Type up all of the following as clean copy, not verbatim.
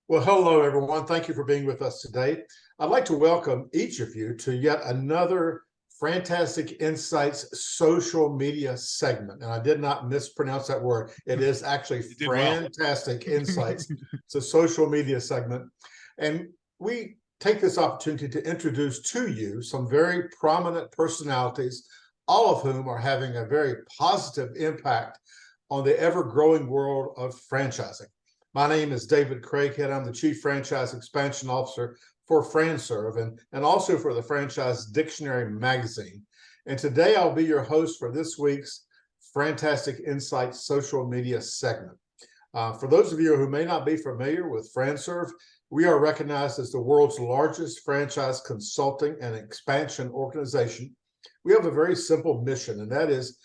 Well, hello, everyone. Thank you for being with us today. I'd like to welcome each of you to yet another FranTastic Insights social media segment. And I did not mispronounce that word. It is actually FranTastic Insights. It's a social media segment. And we take this opportunity to introduce to you some very prominent personalities, all of whom are having a very positive impact on the ever-growing world of franchising. My name is David Craghead. I'm the Chief Franchise Expansion Officer for FranServe and also for the Franchise Dictionary magazine. And today I'll be your host for this week's FranTastic Insights social media segment. For those of you who may not be familiar with FranServe, we are recognized as the world's largest franchise consulting and expansion organization. We have a very simple mission, and that is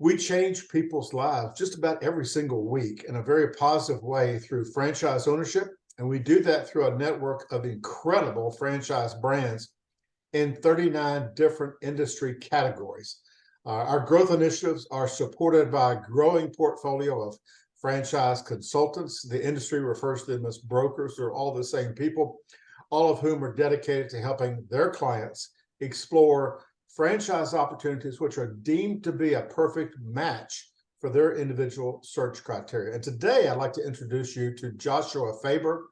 we change people's lives just about every single week in a very positive way through franchise ownership. And we do that through a network of incredible franchise brands in 39 different industry categories. Our growth initiatives are supported by a growing portfolio of franchise consultants. The industry refers to them as brokers. They're all the same people, all of whom are dedicated to helping their clients explore franchise opportunities which are deemed to be a perfect match for their individual search criteria. And today I'd like to introduce you to Joshua Faber.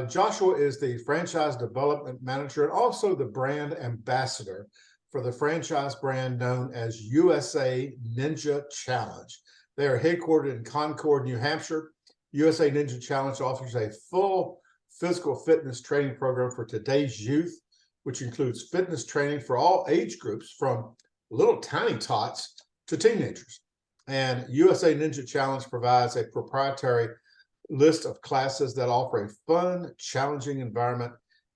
Joshua is the franchise development manager and also the brand ambassador for the franchise brand known as USA Ninja Challenge. They are headquartered in Concord, New Hampshire. USA Ninja Challenge offers a full physical fitness training program for today's youth, which includes fitness training for all age groups from little tiny tots to teenagers. And USA Ninja Challenge provides a proprietary list of classes that offer a fun, challenging environment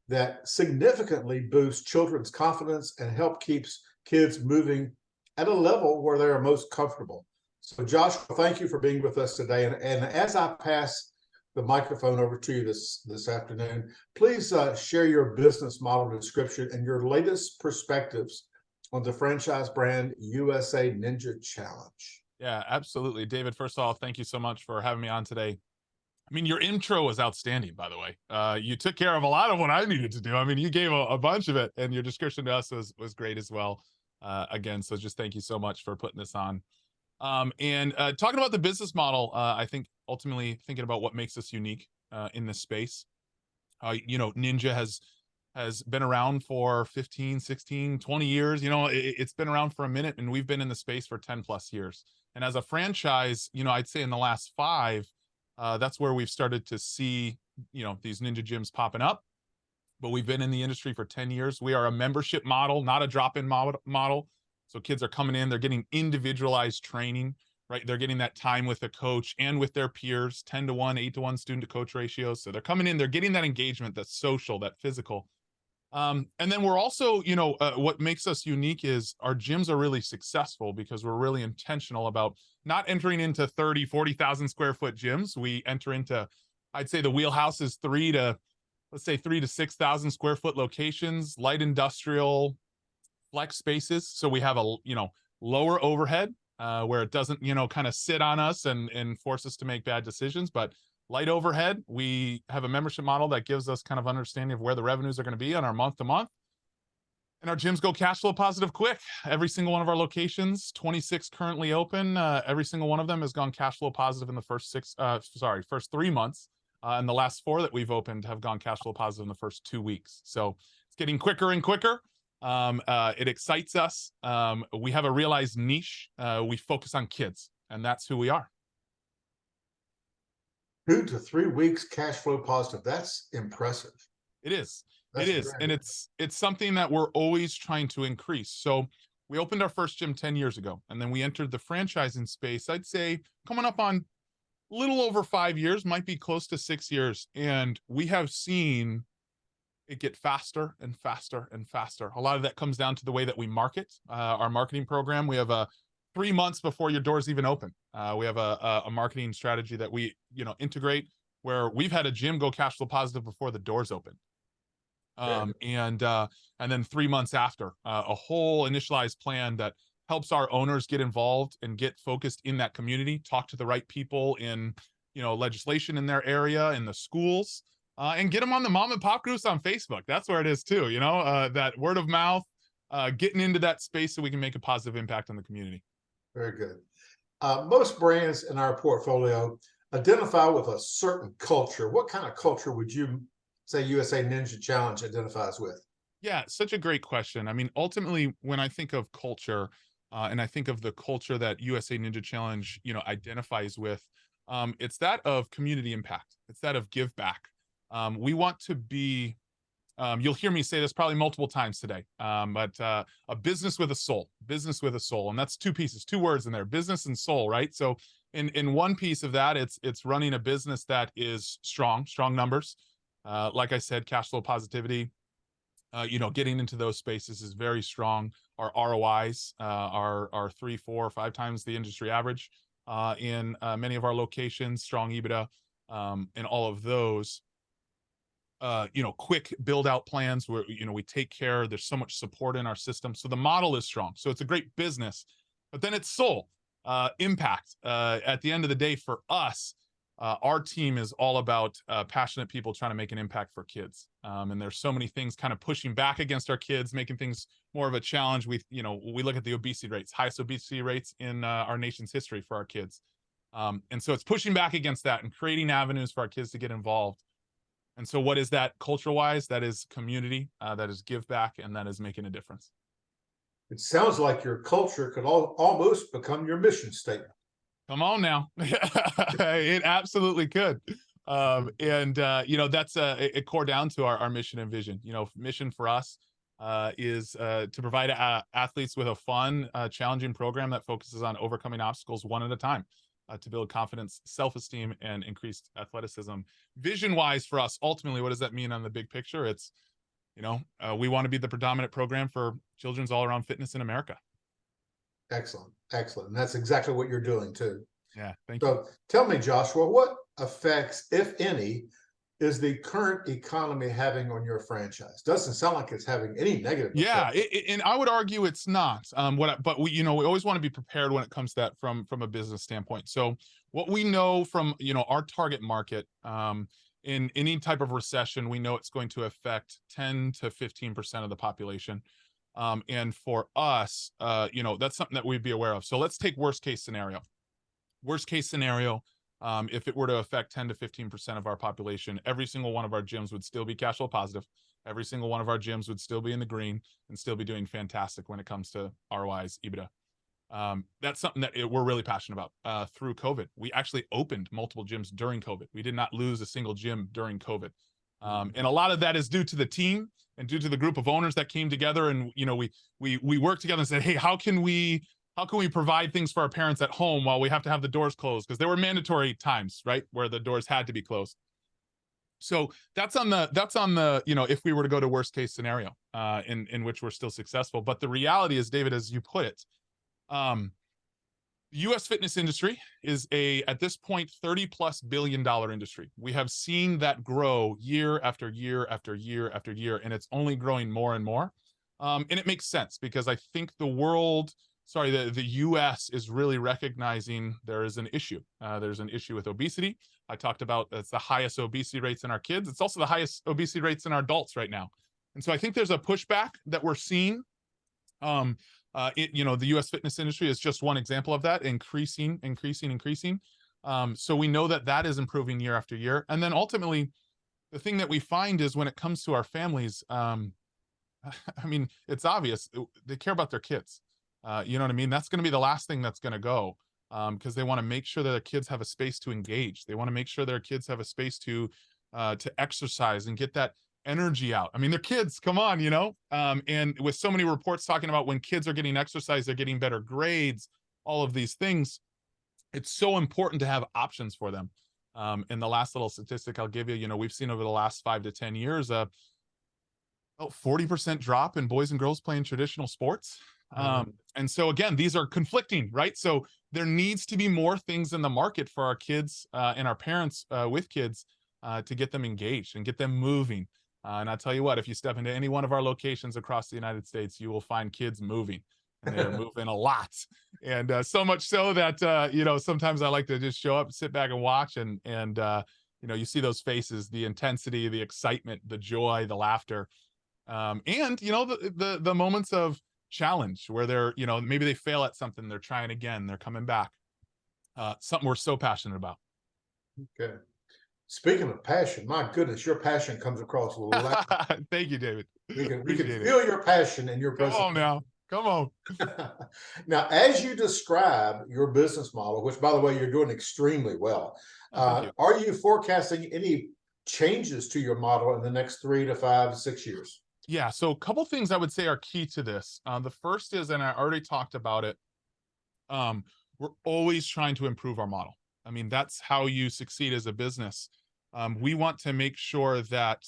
that significantly boosts children's confidence and help keeps kids moving at a level where they are most comfortable. So Joshua, thank you for being with us today. And as I pass the microphone over to you this afternoon, please share your business model description and your latest perspectives on the franchise brand USA Ninja Challenge. Yeah, absolutely. David, first of all, thank you so much for having me on today. I mean, your intro was outstanding, by the way. You took care of a lot of what I needed to do. I mean, you gave a bunch of it, and your description to us was great as well. Again, so just thank you so much for putting this on. And talking about the business model, I think ultimately thinking about what makes us unique in this space. Ninja has been around for 15, 16, 20 years. It's been around for a minute, and we've been in the space for 10 plus years. And as a franchise, I'd say in the last 5, that's where we've started to see, these Ninja gyms popping up. But we've been in the industry for 10 years. We are a membership model, not a drop-in model. So kids are coming in, they're getting individualized training, right? They're getting that time with the coach and with their peers, 10 to 1, 8 to 1 student to coach ratios. So they're coming in, they're getting that engagement, that social, that physical. And then we're also, what makes us unique is our gyms are really successful because we're really intentional about not entering into 30, 40,000 square foot gyms. We enter into, I'd say the wheelhouse is 3 to 6,000 square foot locations, light industrial, flex spaces. So we have a lower overhead where it doesn't kind of sit on us and force us to make bad decisions, but light overhead. We have a membership model that gives us kind of understanding of where the revenues are going to be on our month to month, and our gyms go cash flow positive quick. Every single one of our locations, 26 currently open, every single one of them has gone cash flow positive in the first 3 months, and the last 4 that we've opened have gone cash flow positive in the first 2 weeks. So it's getting quicker and quicker. It excites us. We have a realized niche. We focus on kids, and that's who we are. 2 to 3 weeks cash flow positive. That's impressive. It is. And it's something that we're always trying to increase. So we opened our first gym 10 years ago, and then we entered the franchising space, I'd say coming up on a little over 5 years, might be close to 6 years. And we have seen it get faster and faster and faster. A lot of that comes down to the way that we market our marketing program. We have a 3 months before your doors even open. We have a marketing strategy that we integrate where we've had a gym go cash flow positive before the doors open. And then 3 months after, a whole initialized plan that helps our owners get involved and get focused in that community, talk to the right people in legislation in their area, in the schools, and get them on the mom and pop groups on Facebook. That's where it is too. That word of mouth, getting into that space so we can make a positive impact on the community. Very good. Most brands in our portfolio identify with a certain culture. What kind of culture would you say USA Ninja Challenge identifies with? Yeah, such a great question. I mean, ultimately, when I think of culture, and I think of the culture that USA Ninja Challenge, identifies with, it's that of community impact. It's that of give back. We want to be, you'll hear me say this probably multiple times today, but a business with a soul, and that's two pieces, two words in there, business and soul, right? So in one piece of that, it's running a business that is strong numbers. Like I said, cash flow positivity. Getting into those spaces is very strong. Our ROIs are 3, 4, 5 times the industry average in many of our locations. Strong EBITDA in all of those. Quick build out plans where we take care. There's so much support in our system, so the model is strong. So it's a great business, but then it's soul impact. At the end of the day, for us, our team is all about passionate people trying to make an impact for kids. And there's so many things kind of pushing back against our kids, making things more of a challenge. We look at the obesity rates, highest obesity rates in our nation's history for our kids. And so it's pushing back against that and creating avenues for our kids to get involved. And so what is that culture-wise? That is community, that is give back, and that is making a difference. It sounds like your culture could almost become your mission statement. Come on now. It absolutely could. That's a core down to our mission and vision. Mission for us is to provide athletes with a fun, challenging program that focuses on overcoming obstacles one at a time, to build confidence, self-esteem, and increased athleticism. Vision-wise for us, ultimately, what does that mean on the big picture? It's, we want to be the predominant program for children's all-around fitness in America. Excellent. And that's exactly what you're doing too. Yeah, thank you. So tell me, Joshua, what effects, if any, is the current economy having on your franchise? Doesn't sound like it's having any negative Yeah, effects. and I would argue it's not. But we always want to be prepared when it comes to that from a business standpoint. So what we know from our target market, in any type of recession, we know it's going to affect 10 to 15% of the population. And for us, that's something that we'd be aware of. So let's take worst case scenario. Worst case scenario, if it were to affect 10 to 15% of our population, every single one of our gyms would still be cash flow positive. Every single one of our gyms would still be in the green and still be doing fantastic when it comes to ROIs, EBITDA. That's something that we're really passionate about. Through COVID, we actually opened multiple gyms during COVID. We did not lose a single gym during COVID. And a lot of that is due to the team and due to the group of owners that came together. And, we worked together and said, hey, how can we provide things for our parents at home while we have to have the doors closed? Because there were mandatory times, right, where the doors had to be closed. So that's on the, if we were to go to worst case scenario, in which we're still successful. But the reality is, David, as you put it, U.S. fitness industry is at this point, $30+ billion industry. We have seen that grow year after year after year after year, and it's only growing more and more. And it makes sense because I think the U.S. is really recognizing there is an issue. There's an issue with obesity. I talked about it's the highest obesity rates in our kids. It's also the highest obesity rates in our adults right now. And so I think there's a pushback that we're seeing. The U.S. fitness industry is just one example of that, increasing. So we know that is improving year after year. And then ultimately, the thing that we find is when it comes to our families, it's obvious they care about their kids. You know what I mean? That's going to be the last thing that's going to go, because they want to make sure that their kids have a space to engage. They want to make sure their kids have a space to exercise and get that energy out. I mean, they're kids, come on, and with so many reports talking about when kids are getting exercise, they're getting better grades, all of these things, it's so important to have options for them. And the last little statistic I'll give you, we've seen over the last 5 to 10 years, about 40% drop in boys and girls playing traditional sports. And so again, these are conflicting, right? So there needs to be more things in the market for our kids and our parents with kids to get them engaged and get them moving. And I'll tell you what, if you step into any one of our locations across the United States, you will find kids moving. and they are moving a lot. And so much so that, you know, sometimes I like to just show up, sit back and watch, and you know, you see those faces, the intensity, the excitement, the joy, the laughter, and you know, the moments of challenge where they're, you know, maybe they fail at something, they're trying again, they're coming back. Something we're so passionate about. Okay. Speaking of passion, my goodness, your passion comes across loud. Thank you, David. We can Appreciate it. feel your passion in your Come on presentation. now. Come on. Now, as you describe your business model, which by the way, you're doing extremely well, Oh, thank you. are you forecasting any changes to your model in the next 3 to 5, 6 years? Yeah, so a couple things I would say are key to this. The first is, and I already talked about it, we're always trying to improve our model. I mean, that's how you succeed as a business. We want to make sure that,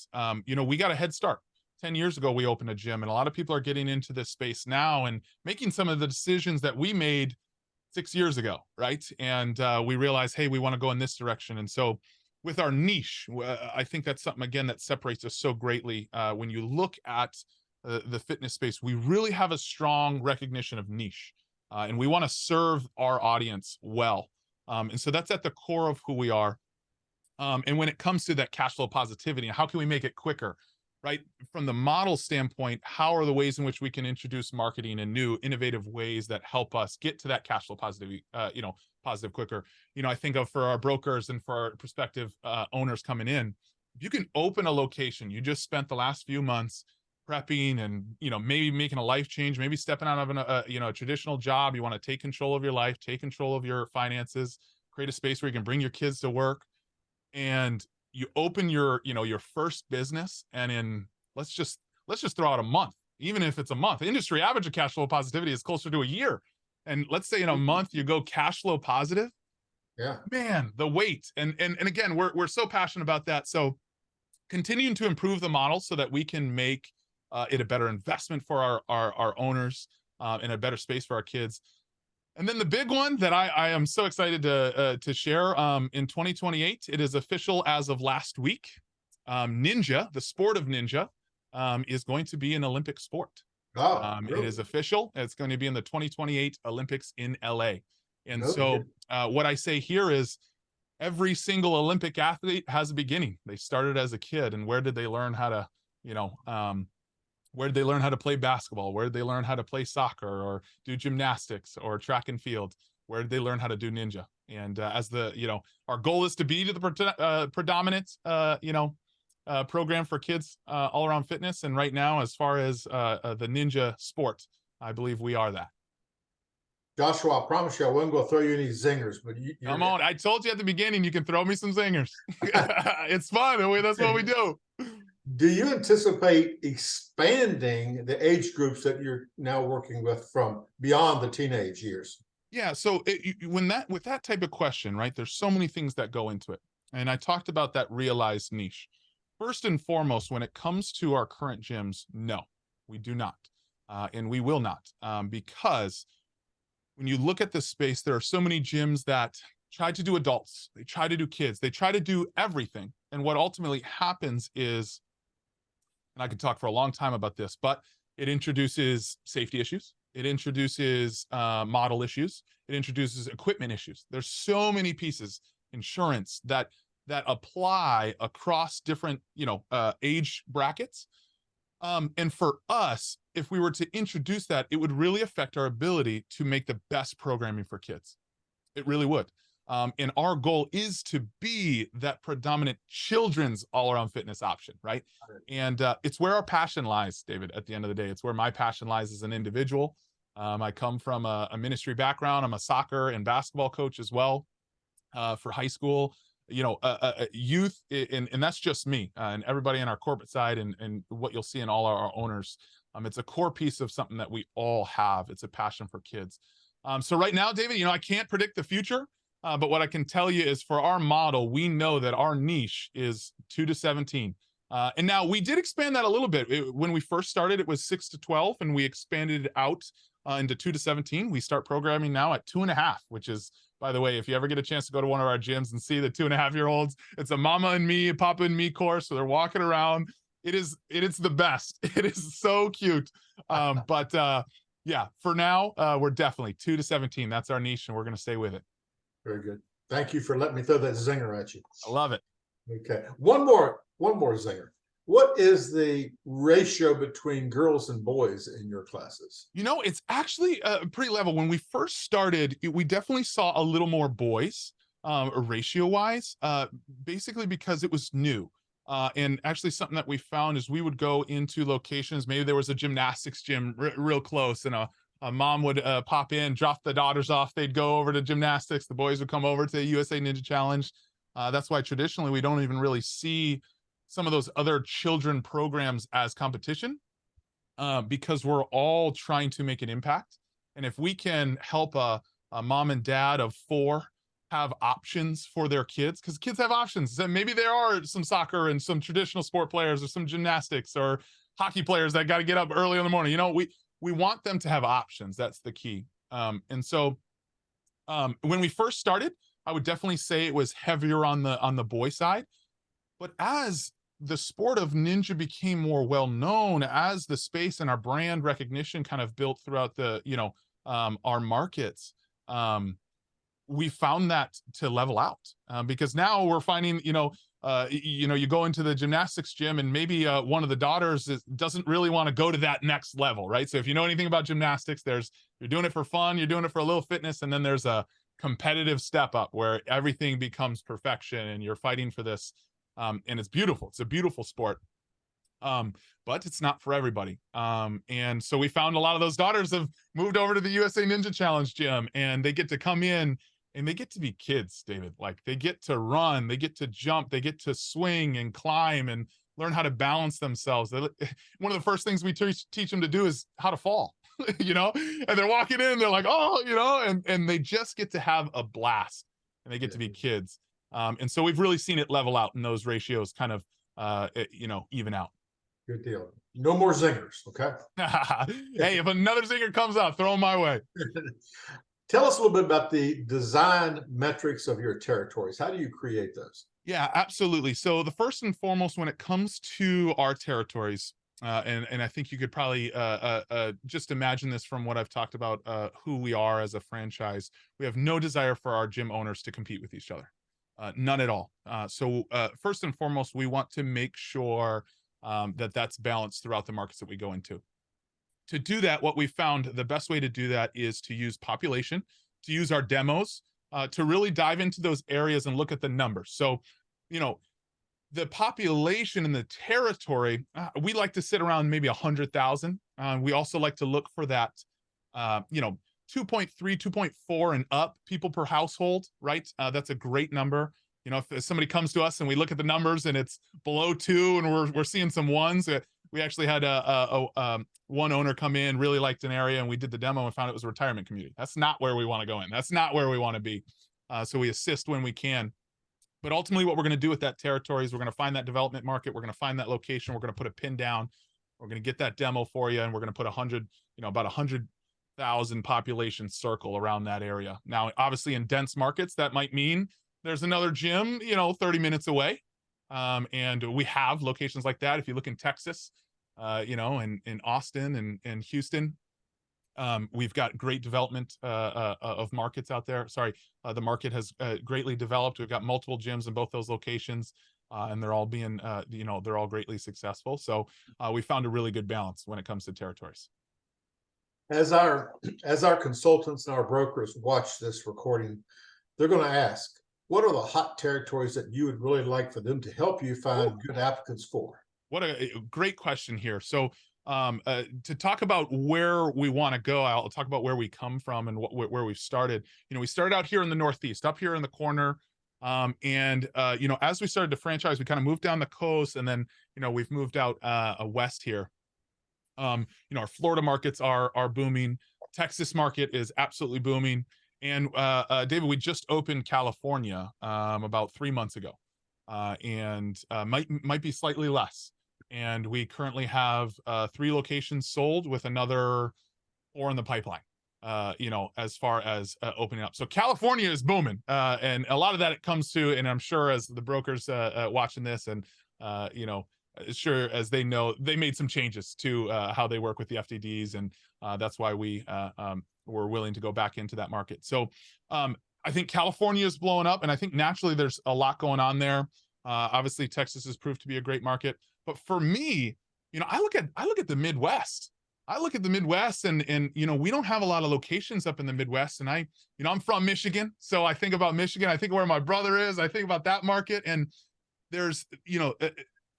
you know, we got a head start. 10 years ago, we opened a gym, and a lot of people are getting into this space now and making some of the decisions that we made 6 years ago, right? And we realized, hey, we want to go in this direction. And so with our niche, I think that's something, again, that separates us so greatly. When you look at the fitness space, we really have a strong recognition of niche, and we want to serve our audience well. And so that's at the core of who we are. And when it comes to that cash flow positivity, how can we make it quicker, right? From the model standpoint, how are the ways in which we can introduce marketing and new innovative ways that help us get to that cash flow positivity, you know, positive quicker? You know, I think of for our brokers and for our prospective owners coming in, if you can open a location, you just spent the last few months prepping and, you know, maybe making a life change, maybe stepping out of you know, a traditional job. You want to take control of your life, take control of your finances, create a space where you can bring your kids to work, and you open your, you know, your first business, and in let's just throw out a month. Even if it's a month, industry average of cash flow positivity is closer to a year, and let's say in a month you go cash flow positive. Yeah. Man, the weight, and again, we're so passionate about that. So continuing to improve the model so that we can make it a better investment for our owners, and a better space for our kids. And then the big one that I am so excited to share, in 2028, it is official as of last week. Ninja, the sport of ninja, is going to be an Olympic sport. Oh, It really? is official. It's going to be in the 2028 Olympics in LA. And No so kidding. what I say here is every single Olympic athlete has a beginning. They started as a kid, and where did they learn how to, you know, where did they learn how to play basketball? Where did they learn how to play soccer or do gymnastics or track and field? Where did they learn how to do ninja? And as the, you know, our goal is to be the predominant, you know, program for kids all around fitness. And right now, as far as the ninja sport, I believe we are that. Joshua, I promise you, I wasn't going to throw you any zingers, but Come on. I told you at the beginning, you can throw me some zingers. It's fun. That's what we do. Do you anticipate expanding the age groups that you're now working with from beyond the teenage years? Yeah. So with that type of question, right, there's so many things that go into it. And I talked about that realized niche. First and foremost, when it comes to our current gyms, no, we do not. And we will not, because when you look at this space, there are so many gyms that try to do adults, they try to do kids, they try to do everything. And what ultimately happens is, and I could talk for a long time about this, but it introduces safety issues. It introduces model issues. It introduces equipment issues. There's so many pieces, insurance, that apply across different, you know, age brackets. And for us, if we were to introduce that, it would really affect our ability to make the best programming for kids. It really would. And our goal is to be that predominant children's all-around fitness option, right? And it's where our passion lies, David, at the end of the day. It's where my passion lies as an individual. I come from a ministry background. I'm a soccer and basketball coach as well, for high school, you know, youth, and that's just me, and everybody on our corporate side, and what you'll see in all our owners. It's a core piece of something that we all have. It's a passion for kids. So right now, David, you know, I can't predict the future. But what I can tell you is for our model, we know that our niche is 2 to 17. And now we did expand that a little bit. When we first started, it was 6 to 12, and we expanded it out into 2 to 17. We start programming now at 2.5, which is, by the way, if you ever get a chance to go to one of our gyms and see the 2.5-year-olds, it's a mama and me, papa and me course. So they're walking around. It is the best. It is so cute. But Yeah, for now, we're definitely 2 to 17. That's our niche, and we're going to stay with it. Very good. Thank you for letting me throw that zinger at you. I love it. Okay. One more zinger. What is the ratio between girls and boys in your classes? It's actually pretty level. When we first started, we definitely saw a little more boys, ratio wise, basically because it was new. And actually, something that we found is we would go into locations. Maybe there was a gymnastics gym real close, and a mom would pop in, drop the daughters off. They'd go over to gymnastics. The boys would come over to the USA Ninja Challenge. That's why traditionally we don't even really see some of those other children programs as competition, because we're all trying to make an impact. And if we can help a mom and dad of 4 have options for their kids, because kids have options, and maybe there are some soccer and some traditional sport players or some gymnastics or hockey players that got to get up early in the morning. We want them to have options. That's the key. And so when we first started, I would definitely say it was heavier on the boy side. But as the sport of ninja became more well known, as the space and our brand recognition kind of built throughout the our markets, we found that to level out, because now we're finding you go into the gymnastics gym, and maybe one of the daughters doesn't really want to go to that next level, right? So if you know anything about gymnastics, you're doing it for fun, you're doing it for a little fitness, and then there's a competitive step up where everything becomes perfection and you're fighting for this. And it's beautiful. It's a beautiful sport. But it's not for everybody. And so we found a lot of those daughters have moved over to the USA Ninja Challenge gym, and they get to come in and they get to be kids, David. Like, they get to run, they get to jump, they get to swing and climb and learn how to balance themselves. One of the first things we teach them to do is how to fall, and they're walking in, they're like, oh, and they just get to have a blast, and they get to be kids. And so we've really seen it level out, and those ratios kind of, even out. Good deal. No more zingers, okay? Hey, if another zinger comes out, throw them my way. Tell us a little bit about the design metrics of your territories. How do you create those? Yeah, absolutely. So the first and foremost, when it comes to our territories, and I think you could probably just imagine this from what I've talked about, who we are as a franchise. We have no desire for our gym owners to compete with each other. None at all. So first and foremost, we want to make sure that that's balanced throughout the markets that we go into. To do that, what we found the best way to do that is to use population, to use our demos, to really dive into those areas and look at the numbers. So, the population in the territory, we like to sit around maybe 100,000. We also like to look for that, 2.3, 2.4 and up people per household, right? That's a great number. If somebody comes to us and we look at the numbers and it's below 2 and we're seeing some ones, we actually had one owner come in, really liked an area, and we did the demo and found it was a retirement community. That's not where we want to go in. That's not where we want to be. So we assist when we can. But ultimately, what we're going to do with that territory is we're going to find that development market. We're going to find that location. We're going to put a pin down. We're going to get that demo for you, and we're going to put about 100,000 population circle around that area. Now, obviously, in dense markets, that might mean there's another gym, 30 minutes away. And we have locations like that. If you look in Texas, in Austin and Houston, we've got great development of markets out there. Sorry, the market has greatly developed. We've got multiple gyms in both those locations, and they're all being, they're all greatly successful. So we found a really good balance when it comes to territories. As our consultants and our brokers watch this recording, they're going to ask, what are the hot territories that you would really like for them to help you find good applicants for? What a great question here. So to talk about where we want to go, I'll talk about where we come from and where we've started. We started out here in the Northeast, up here in the corner. As we started to franchise, we kind of moved down the coast, and then, we've moved out west here. Our Florida markets are booming. Texas market is absolutely booming. And David, we just opened California about 3 months ago, and might be slightly less. And we currently have 3 locations sold with another 4 in the pipeline. As far as opening up. So California is booming, and a lot of that it comes to, and I'm sure as the brokers watching this and sure as they know, they made some changes to how they work with the FDDs, and that's why we were willing to go back into that market. So I think California is blowing up, and I think naturally there's a lot going on there. Obviously, Texas has proved to be a great market, but for me, I look at the Midwest. I look at the Midwest, and we don't have a lot of locations up in the Midwest. And I'm from Michigan, so I think about Michigan. I think where my brother is. I think about that market, and there's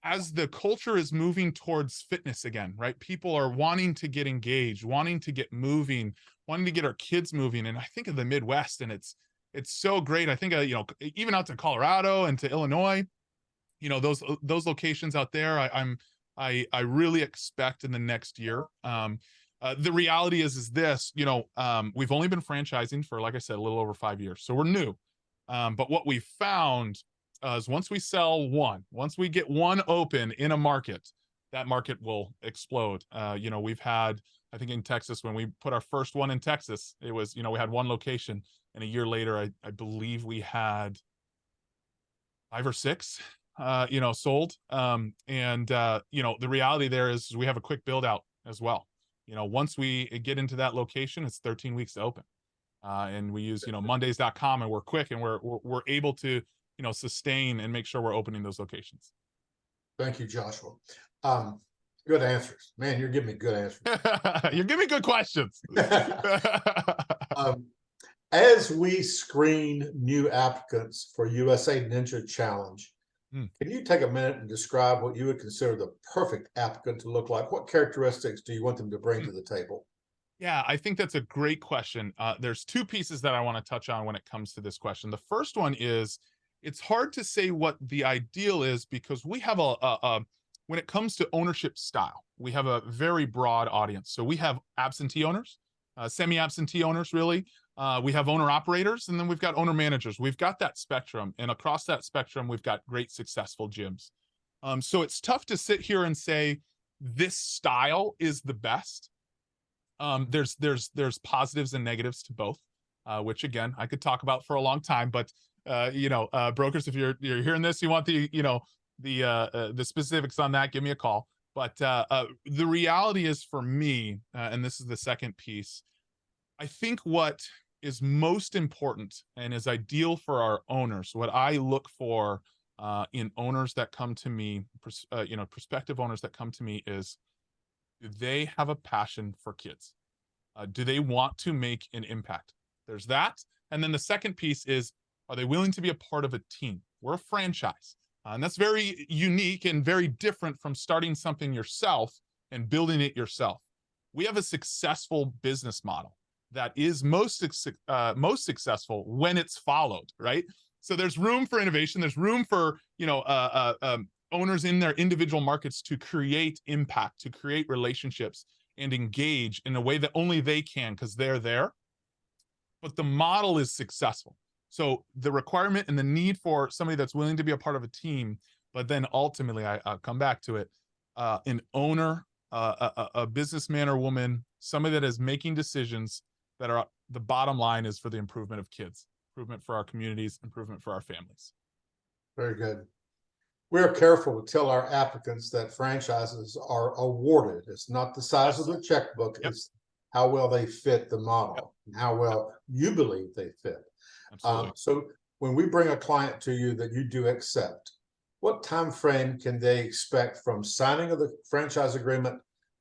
as the culture is moving towards fitness again, right? People are wanting to get engaged, wanting to get moving, wanting to get our kids moving. And I think of the Midwest, and it's so great. I think even out to Colorado and to Illinois, those locations out there, I really expect in the next year. The reality is this, we've only been franchising for, like I said, a little over 5 years, so we're new. But what we found is once we get one open in a market, that market will explode. We've had, I think in Texas, when we put our first one in Texas, it was, we had one location, and a year later, I believe we had 5 or 6, sold. The reality there is we have a quick build out as well. Once we get into that location, it's 13 weeks to open. And we use, Mondays.com, and we're quick, and we're able to, sustain and make sure we're opening those locations. Thank you, Joshua. Good answers, man. You're giving me good answers. You're giving me good questions. As we screen new applicants for USA Ninja Challenge, can you take a minute and describe what you would consider the perfect applicant to look like? What characteristics do you want them to bring to the table? Yeah, I think that's a great question. There's 2 pieces that I want to touch on when it comes to this question. The first one is, it's hard to say what the ideal is, because we have when it comes to ownership style, we have a very broad audience. So we have absentee owners, semi-absentee owners, really. We have owner operators, and then we've got owner managers. We've got that spectrum, and across that spectrum, we've got great successful gyms. So it's tough to sit here and say this style is the best. There's positives and negatives to both, which again I could talk about for a long time. But brokers, if you're hearing this, you want the specifics on that, give me a call. But the reality is, for me, and this is the second piece, I think what is most important and is ideal for our owners, what I look for in owners that come to me, prospective owners that come to me, is, do they have a passion for kids? Do they want to make an impact? There's that. And then the second piece is, are they willing to be a part of a team? We're a franchise. And that's very unique and very different from starting something yourself and building it yourself. We have a successful business model that is most successful when it's followed, right? So there's room for innovation. There's room for, owners in their individual markets to create impact, to create relationships, and engage in a way that only they can, because they're there. But the model is successful. So the requirement and the need for somebody that's willing to be a part of a team, but then ultimately, I'll come back to it, an owner, a businessman or woman, somebody that is making decisions that are, the bottom line is for the improvement of kids, improvement for our communities, improvement for our families. Very good. We're careful to tell our applicants that franchises are awarded. It's not the size of their checkbook. Yep. It's how well they fit the model, yep, and how well you believe they fit. Absolutely. So when we bring a client to you that you do accept, what time frame can they expect from signing of the franchise agreement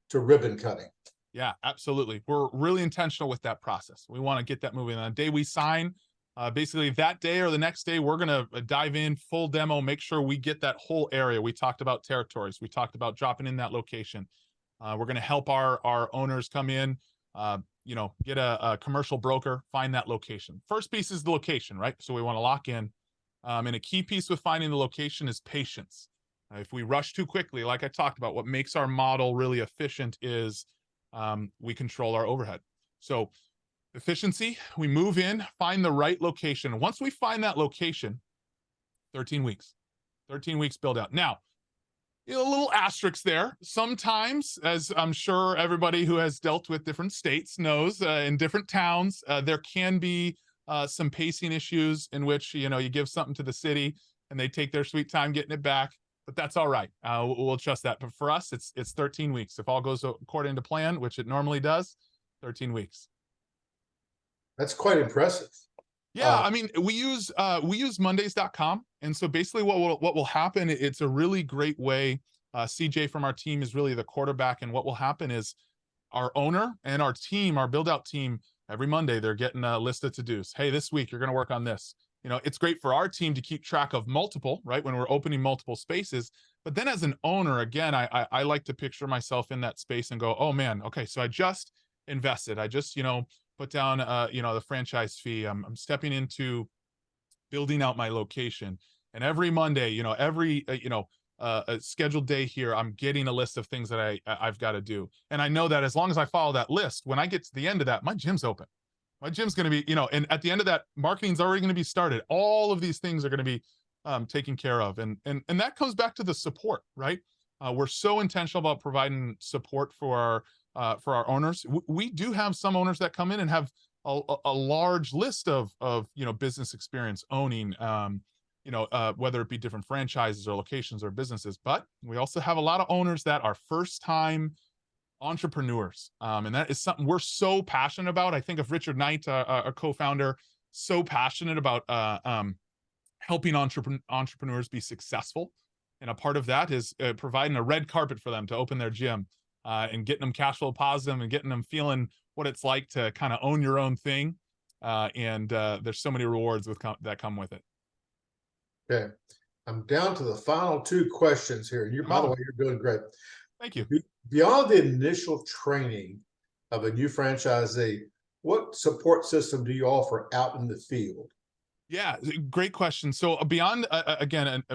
to ribbon cutting? Yeah, absolutely. We're really intentional with that process. We want to get that moving. On the day we sign, basically that day or the next day, we're going to dive in, full demo, make sure we get that whole area. We talked about territories. We talked about dropping in that location. We're going to help our owners come in, get a commercial broker, find that location. First piece is the location, right? So we want to lock in. And a key piece with finding the location is patience. If we rush too quickly, like I talked about, what makes our model really efficient is we control our overhead. So efficiency, we move in, find the right location. Once we find that location, 13 weeks build out. Now, a little asterisk there. Sometimes, as I'm sure everybody who has dealt with different states knows, in different towns, there can be some pacing issues in which, you give something to the city and they take their sweet time getting it back. but that's all right. We'll trust that. But for us, it's 13 weeks. If all goes according to plan, which it normally does, 13 weeks. That's quite impressive. Yeah, I mean, we use Mondays.com. And so basically what will happen, it's a really great way. CJ from our team is really the quarterback. And what will happen is our owner and our team, our build out team, every Monday, they're getting a list of to-dos. Hey, this week you're going to work on this. You know, it's great for our team to keep track of multiple, right? When we're opening multiple spaces. But then as an owner, again, I like to picture myself in that space and go, oh man, okay, so I just invested. I just, put down, the franchise fee. I'm stepping into building out my location. And every Monday, every, a scheduled day here, I'm getting a list of things that I've got to do. And I know that as long as I follow that list, when I get to the end of that, my gym's open. My gym's going to be, and at the end of that, marketing's already going to be started. All of these things are going to be taken care of. And that comes back to the support, right? We're so intentional about providing support for our owners. We do have some owners that come in and have a large list of business experience owning, whether it be different franchises or locations or businesses. But we also have a lot of owners that are first time entrepreneurs. And that is something we're so passionate about. I think of Richard Knight, a co-founder, so passionate about helping entrepreneurs be successful. And a part of that is providing a red carpet for them to open their gym and getting them cash flow positive and getting them feeling what it's like to kind of own your own thing. And there's so many rewards that come with it. Okay. I'm down to the final two questions here. By the way, you're doing great. Thank you. Beyond the initial training of a new franchisee, what support system do you offer out in the field? Yeah, great question. So beyond,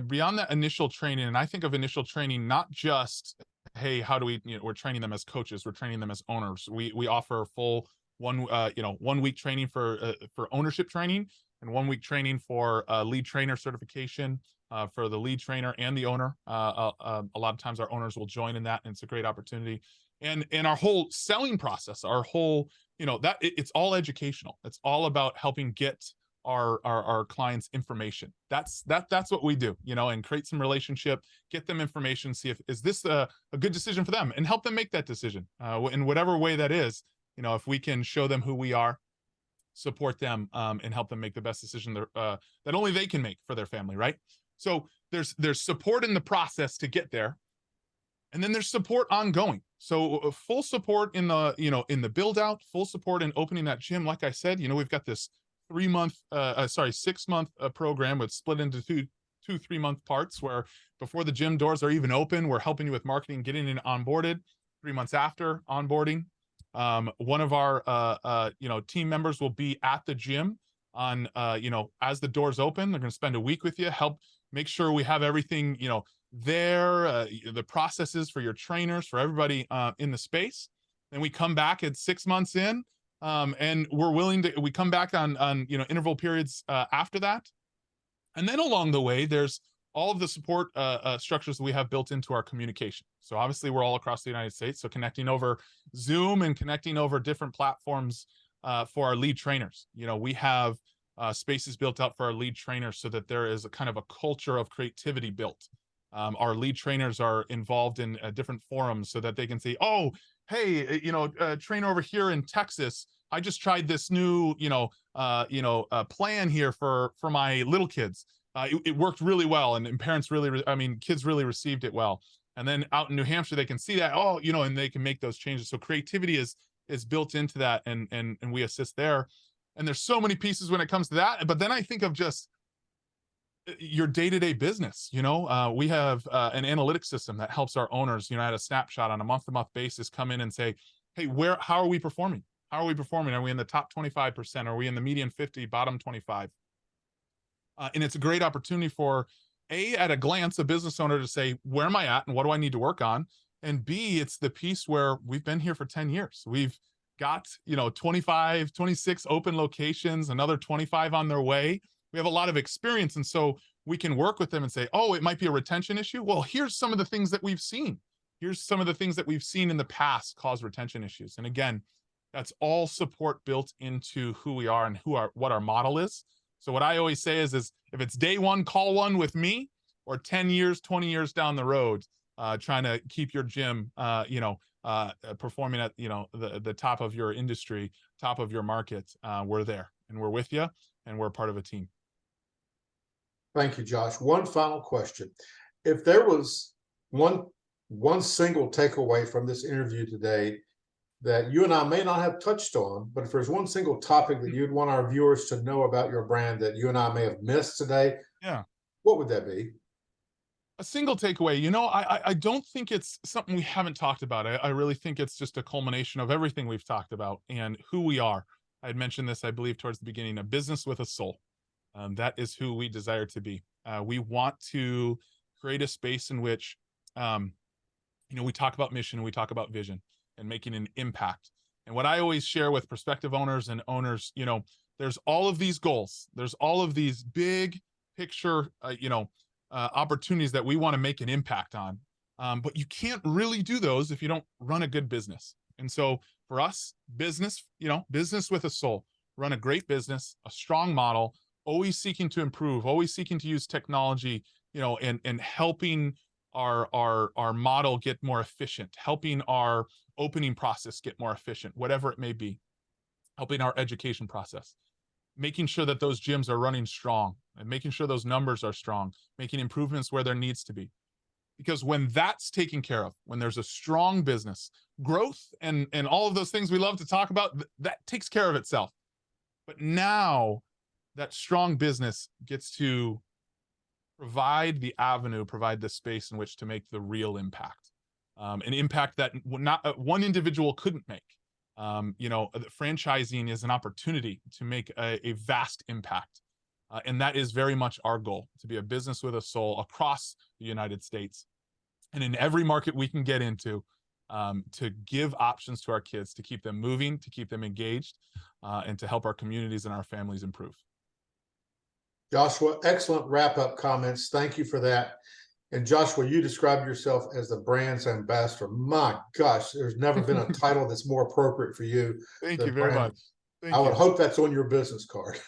beyond that initial training, and I think of initial training, not just, hey, how do we, we're training them as coaches, we're training them as owners. We offer full 1 week training for ownership training and 1 week training for lead trainer certification for the lead trainer and the owner. A lot of times our owners will join in that, and it's a great opportunity. And our whole selling process, our whole, it's all educational. It's all about helping get our clients information. That's what we do, and create some relationship, get them information, see if is this a good decision for them, and help them make that decision in whatever way that is. If we can show them who we are, support them, and help them make the best decision that only they can make for their family, right? So there's support in the process to get there, and then there's support ongoing. So full support in the in the build out, full support in opening that gym. Like I said, we've got this 6 month program with split into two 3-month parts, where before the gym doors are even open, we're helping you with marketing, getting in onboarded. 3 months after onboarding, one of our team members will be at the gym on as the doors open. They're going to spend a week with you, help make sure we have everything there, the processes for your trainers, for everybody in the space. Then we come back at 6 months in, and we come back on interval periods after that. And then along the way, there's all of the support structures that we have built into our communication. So obviously we're all across the United States. So connecting over Zoom and connecting over different platforms for our lead trainers. We have spaces built out for our lead trainers so that there is a kind of a culture of creativity built. Our lead trainers are involved in different forums so that they can say, oh, hey, trainer over here in Texas, I just tried this new, plan here for my little kids. It worked really well, and parents kids really received it well. And then out in New Hampshire, they can see that, and they can make those changes. So creativity is built into that, and we assist there. And there's so many pieces when it comes to that. But then I think of just your day-to-day business. We have an analytics system that helps our owners, at a snapshot on a month-to-month basis, come in and say, hey, how are we performing? How are we performing? Are we in the top 25%? Are we in the median 50, bottom 25? And it's a great opportunity for at a glance, a business owner to say, where am I at and what do I need to work on? And B, it's the piece where we've been here for 10 years. We've got, 25, 26 open locations, another 25 on their way. We have a lot of experience. And so we can work with them and say, oh, it might be a retention issue. Well, here's some of the things that we've seen. Here's some of the things that we've seen in the past cause retention issues. And again, that's all support built into who we are and what our model is. So what I always say is if it's day one, call one with me, or 10 years, 20 years down the road, trying to keep your gym, performing at, the top of your industry, top of your market, we're there and we're with you and we're part of a team. Thank you, Josh. One final question. If there was one single takeaway from this interview today that you and I may not have touched on, but if there's one single topic that you'd want our viewers to know about your brand that you and I may have missed today, yeah, what would that be? A single takeaway, I don't think it's something we haven't talked about. I really think it's just a culmination of everything we've talked about and who we are. I had mentioned this, I believe, towards the beginning, a business with a soul. That is who we desire to be. We want to create a space in which, we talk about mission, we talk about vision and making an impact. And what I always share with prospective owners and owners, there's all of these goals. There's all of these big picture, opportunities that we want to make an impact on. But you can't really do those if you don't run a good business. And so for us, business with a soul, run a great business, a strong model, always seeking to improve, always seeking to use technology, and helping our model get more efficient, helping our opening process get more efficient, whatever it may be, helping our education process, making sure that those gyms are running strong and making sure those numbers are strong, making improvements where there needs to be. Because when that's taken care of, when there's a strong business, growth and all of those things we love to talk about, that takes care of itself. But now that strong business gets to provide the avenue, provide the space in which to make the real impact, an impact that not one individual couldn't make. Franchising is an opportunity to make a vast impact. And that is very much our goal, to be a business with a soul across the United States and in every market we can get into, to give options to our kids, to keep them moving, to keep them engaged, and to help our communities and our families improve. Joshua, excellent wrap-up comments. Thank you for that. And Joshua, you described yourself as the brand's ambassador. My gosh, there's never been a title that's more appropriate for you. Thank you very much. I would hope that's on your business card.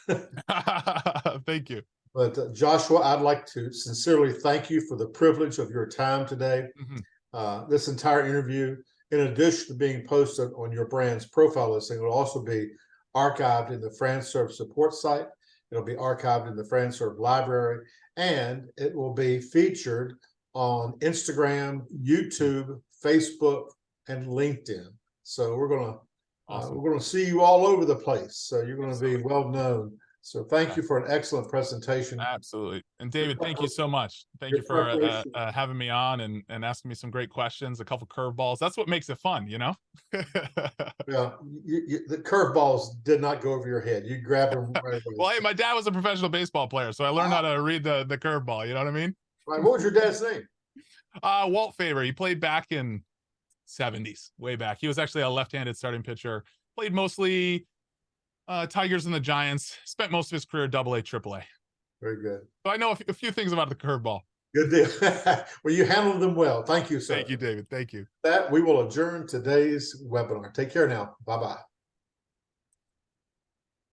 Thank you. But Joshua, I'd like to sincerely thank you for the privilege of your time today. Mm-hmm. This entire interview, in addition to being posted on your brand's profile listing, will also be archived in the FranServe support site. It'll be archived in the FranServe library, and it will be featured on Instagram, YouTube, Facebook, and LinkedIn. So we're gonna see you all over the place. So you're going to be well known. So thank you for an excellent presentation. Absolutely. And David, thank you so much. Thank you for having me on and asking me some great questions, a couple curveballs. That's what makes it fun, Yeah, the curveballs did not go over your head. You grabbed them right away. Well, hey, my dad was a professional baseball player, so I learned how to read the curveball. You know what I mean? Right. What was your dad's name? Walt Faber. He played back in 70s, way back. He was actually a left-handed starting pitcher. Played mostly Tigers and the Giants. Spent most of his career AA, AAA. Very good. So I know a few things about the curveball. Good deal. Well, you handled them well. Thank you, sir. Thank you, David. Thank you. That we will adjourn today's webinar. Take care now. Bye-bye.